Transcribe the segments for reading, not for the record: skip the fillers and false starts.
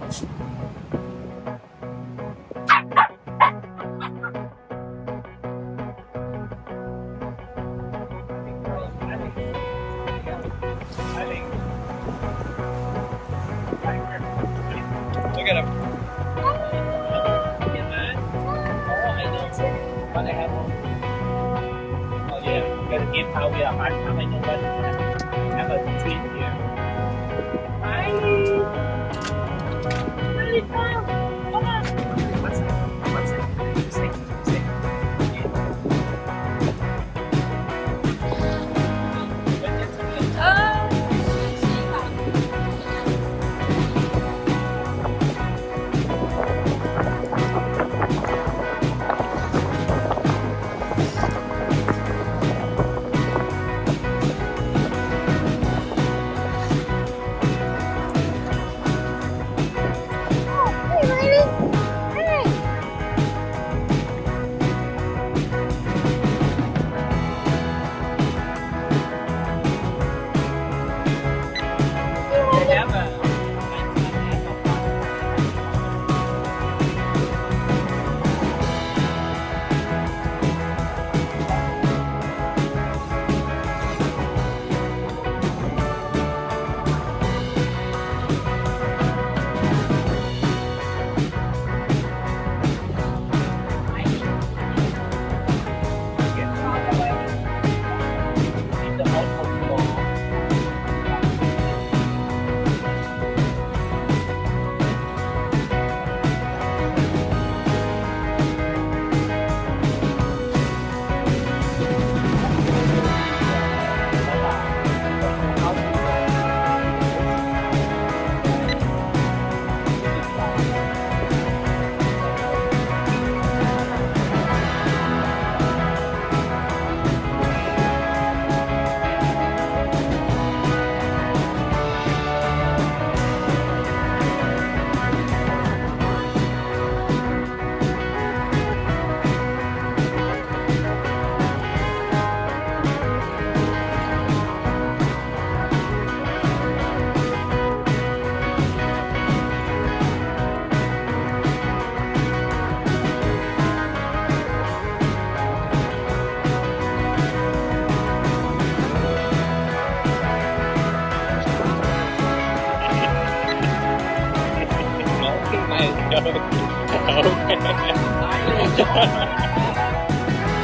Look at him. What I have? Oh yeah, gotta give how we are hard time. I know what have a treat here. Hi. Really fun. Come on. What's it? What's it? Say.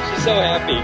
She's so happy.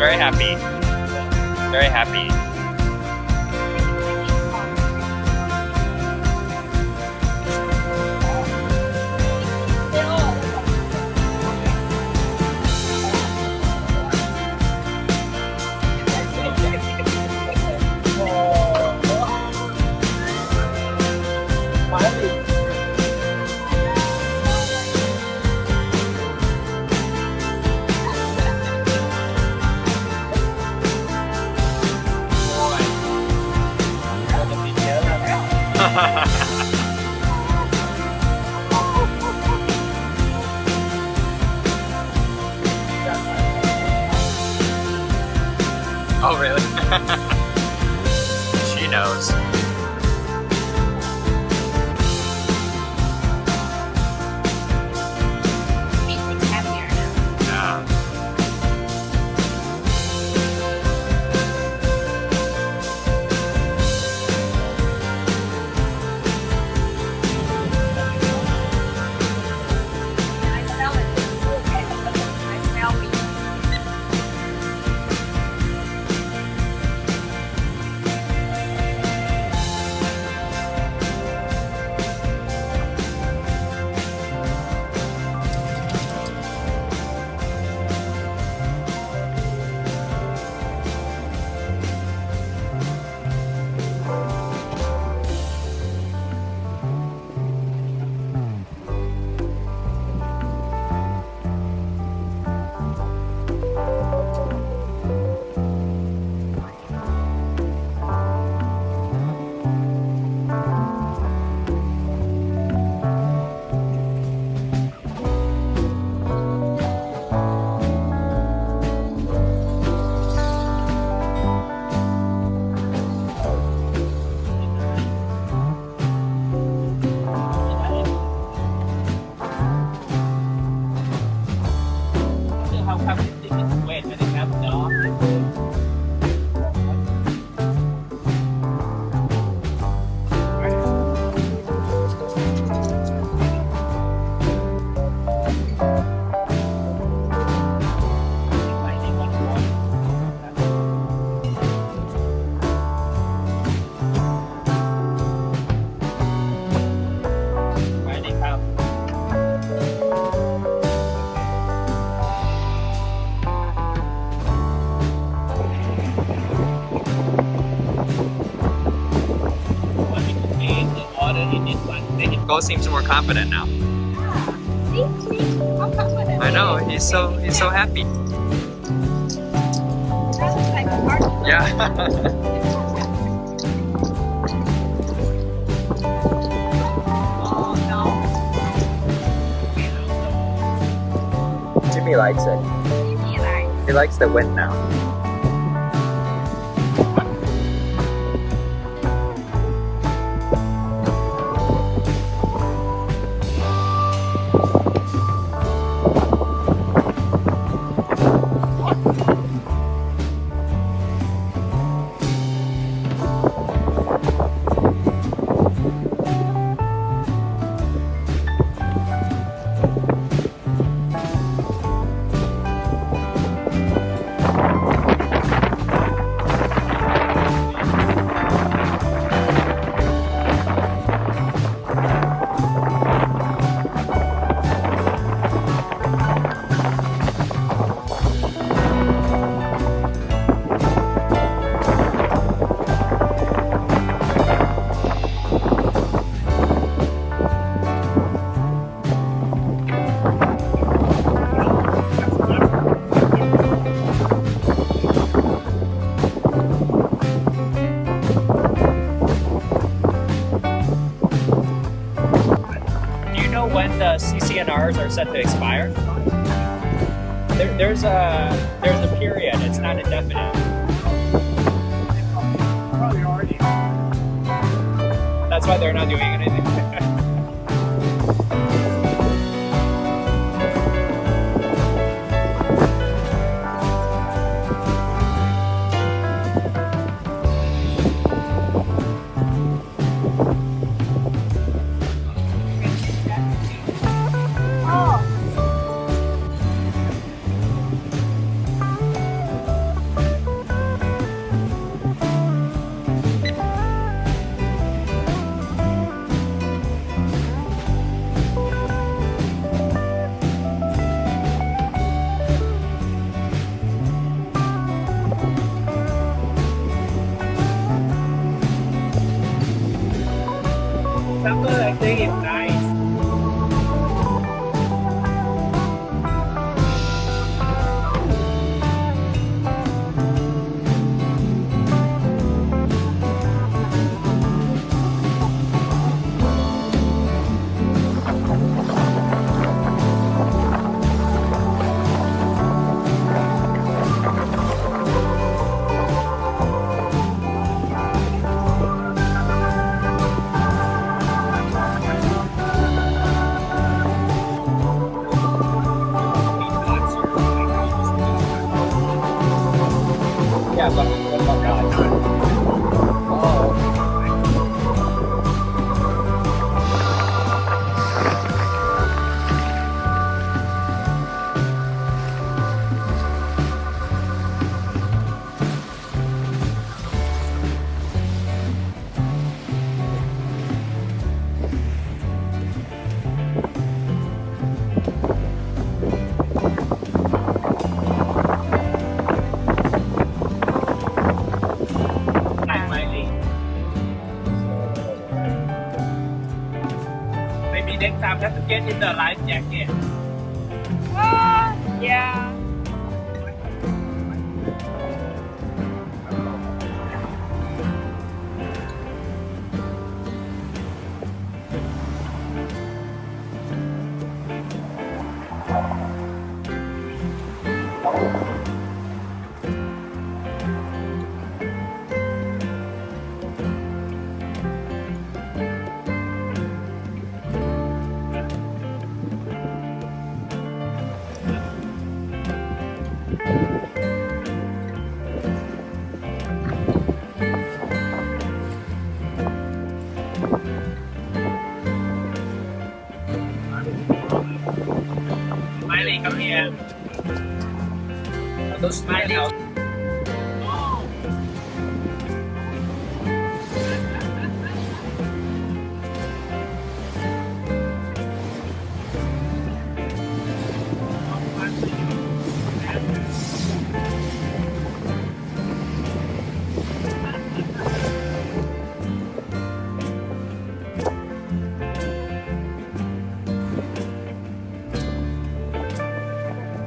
very happy. Very happy. Oh, really? She knows. Basic's happier now. Yeah. I smell it. I smell weed. How come this thing is wet when it comes off? Go seems more confident now. See? How confident. I know, he's so happy. That looks like a party. Yeah. Oh no. Jimmy likes it. Maybe like. He likes the wind now. When the CCNRs are set to expire? There's a period. It's not indefinite. Probably already. That's why they're not doing anything. Oh. summer, I think it's nice. Yeah, but what about that? Oh. Maybe next time have to get in the life jacket. Yeah. Smiley, come here. Those Smiley.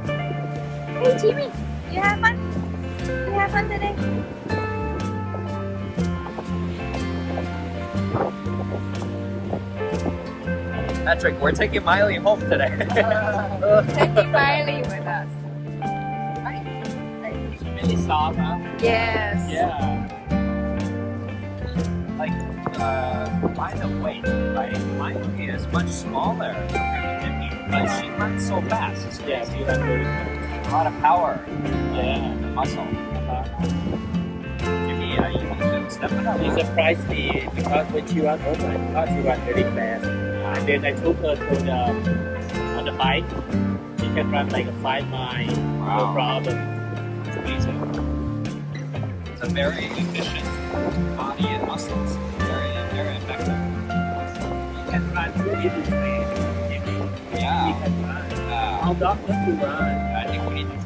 Hey, Jimmy, you have fun? You have fun today? Patrick, we're taking Miley home today. Taking Miley with us. It's really soft, huh? Yes. Yeah. Like, by the weight, right? Miley is much smaller compared to Jimmy, but she runs so fast. Yeah, she runs very fast. A lot of power, Yeah. muscle. Jimmy, you need to step it up. She surprised me because when she was home, I thought she was very fast. And then I took her to on the bike. She can run like a 5 mile, no Wow. problem. It's amazing. It's a very efficient body and muscles. Very, very effective. You can run really easily. You Yeah. can run. Uh, Our dog wants to run. I think we need to